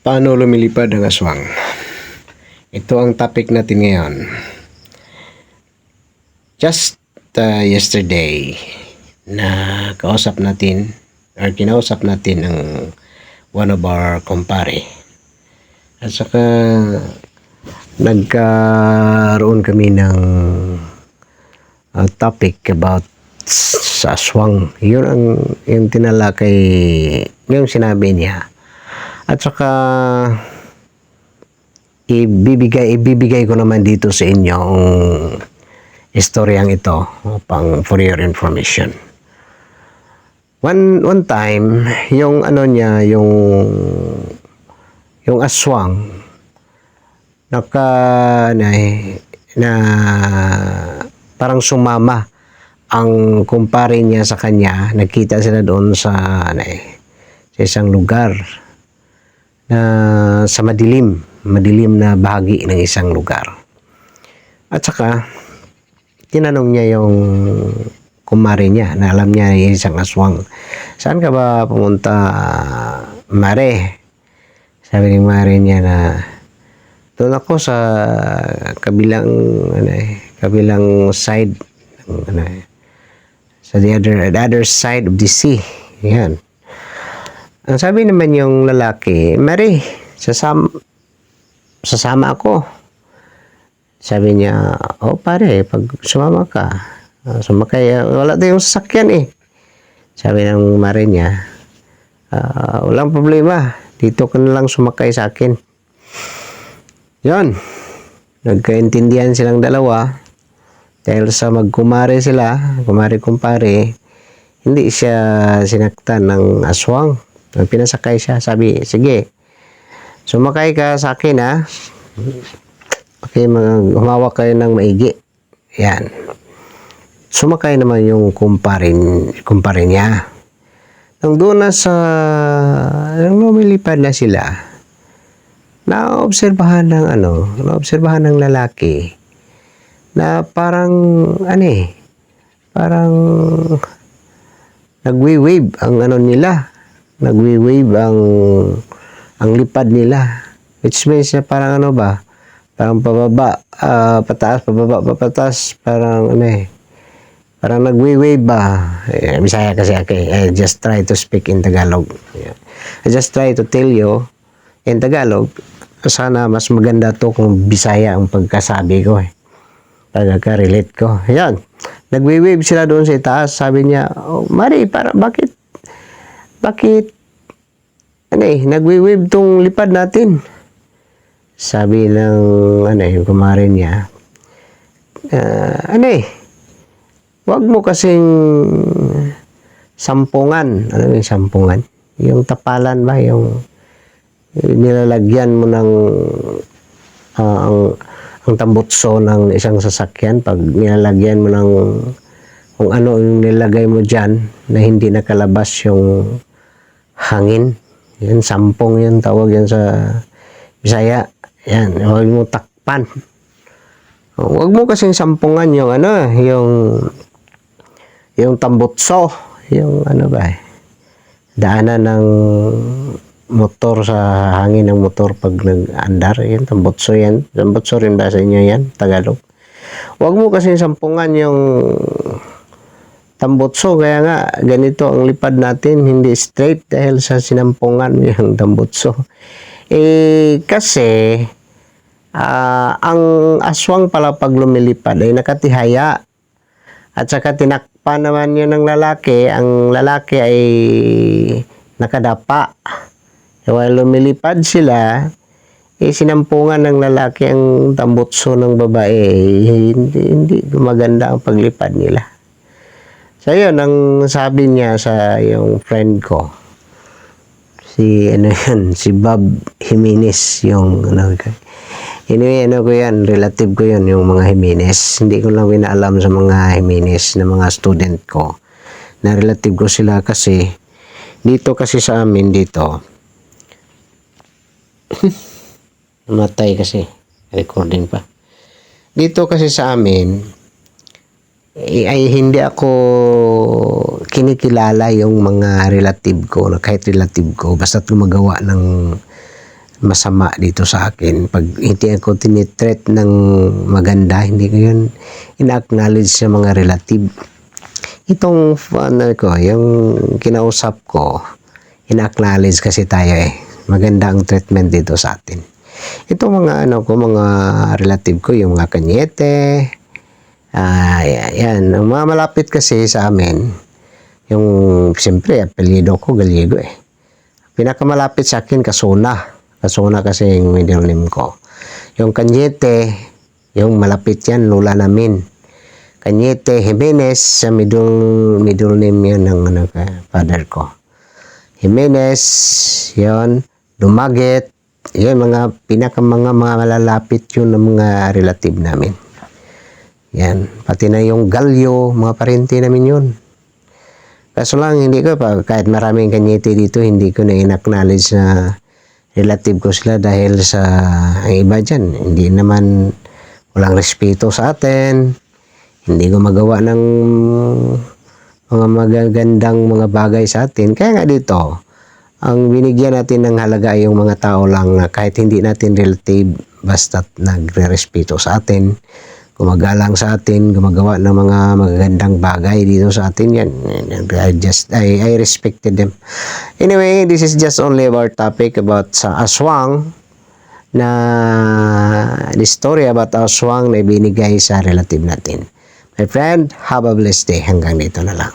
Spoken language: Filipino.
Paano lumilipad ang aswang? Ito ang topic natin ngayon. Just yesterday na kinausap natin ang one of our kumpare. At saka nagkaroon kami ng topic about sa aswang. Yun ang yung tinalakay, yung sinabi niya. At saka ibibigay ko naman dito sa inyo ang istoryang ito for your information. One time, yung yung aswang na parang sumama ang kumpare niya sa kanya. Nagkita sila doon sa isang lugar na sa madilim na bahagi ng isang lugar. At saka tinanong niya yung kumare niya na alam niya yung isang aswang. Saan ka ba pumunta, Mare? Sabi ng Mare niya na doon ako sa kabilang side, sa the other side of the sea. Yan. Ang sabi naman yung lalaki, Mare, sasama ako. Sabi niya, pare, pag sumama ka, sumakay, wala tayong sasakyan eh. Sabi ng Mare niya, walang problema, dito ka na lang sumakay sa akin. Yon, nagkaintindihan silang dalawa dahil sa kumare-kumpare, hindi siya sinaktan ng aswang. Pinasakay siya, sabi, sige, sumakay ka sa akin ha. Okay, humawak kayo ng maigi. Yan. Sumakay naman yung kumpare niya. Nang doon nang lumilipad na sila, naobserbahan ng lalaki na parang nagwi-wave ang nila. Nagwi-wave ang lipad nila. Which means na parang parang pababa, pataas, pababa, papatas, parang parang nagwi-wave ba. Bisaya kasi ako. I just try to speak in Tagalog. I just try to tell you in Tagalog. Sana mas maganda to kung Bisaya ang pagkasabi ko pagka-relate ko. Yan. Nagwi-wave sila doon sa itaas. Sabi niya, Mari, bakit nagwi-wave tong lipad natin? Sabi ng yung kumare niya, wag mo kasing sampungan. Ano yung sampungan? Yung tapalan ba? Yung nilalagyan mo ng ang tambutso ng isang sasakyan. Pag nilalagyan mo ng kung ano yung nilagay mo dyan na hindi nakalabas yung hangin. Yan, sampong yun. Tawag yan sa Bisaya. Yan, huwag mo takpan. Huwag mo kasing sampungan yung yung tambutso. Yung daanan ng motor sa hangin ng motor pag nag-andar. Yan, tambutso yan. Tambutso rin ba sa inyo yan? Tagalog. Huwag mo kasing sampungan yung tambutso, kaya nga ganito ang lipad natin, hindi straight dahil sa sinampungan yung tambutso. Kasi ang aswang pala pag lumilipad ay nakatihaya at saka tinakpan naman yun ng lalaki. Ang lalaki ay nakadapa. While lumilipad sila, sinampungan ng lalaki ang tambutso ng babae. Hindi maganda ang paglipad nila. So yun, ang sabi niya sa yung friend ko, si Bob Jimenez, yung relative ko yun, yung mga Jimenez. Hindi ko lang inaalam sa mga Jimenez na mga student ko, na relative ko sila kasi dito kasi sa amin dito, namatay kasi, recording pa. Dito kasi sa amin, ay hindi ako kinikilala yung mga relative ko, na kahit relative ko, basta gumagawa masama dito sa akin. Pag hindi ako tinitreat ng maganda, hindi ko yun ina-acknowledge sa mga relative. Itong yung kinausap ko, ina-acknowledge kasi tayo Maganda ang treatment dito sa atin. Itong mga mga relative ko, yung mga kanyete, yan, ang mga malapit kasi sa amin, yung siyempre, apelyido ko, Gallego Pinakamalapit sa akin, Kasuna. Kasuna kasi yung middle name ko. Yung Kanyete, yung malapit yan, lula namin. Kanyete Jimenez, sa middle name yun ng father ko. Jimenez, yun, Dumaget, yun, mga mga malalapit yun ng mga relative namin. Yan, pati na yung Galyo, mga parente namin yun. Kaso lang, hindi ko pa, kahit maraming Kanyete dito, hindi ko na in-acknowledge na relative ko sila dahil sa ang iba dyan, hindi naman walang respeto sa atin, hindi gumagawa ng mga magagandang mga bagay sa atin. Kaya nga dito, ang binigyan natin ng halaga ay yung mga tao lang na kahit hindi natin relative, basta nagre-respeto sa atin, gumagalang sa atin, gumagawa ng mga magagandang bagay dito sa atin, yan. I respected them. Anyway, this is just only our topic about sa aswang, na the story about aswang na ibinigay sa relative natin. My friend, have a blessed day. Hanggang dito na lang.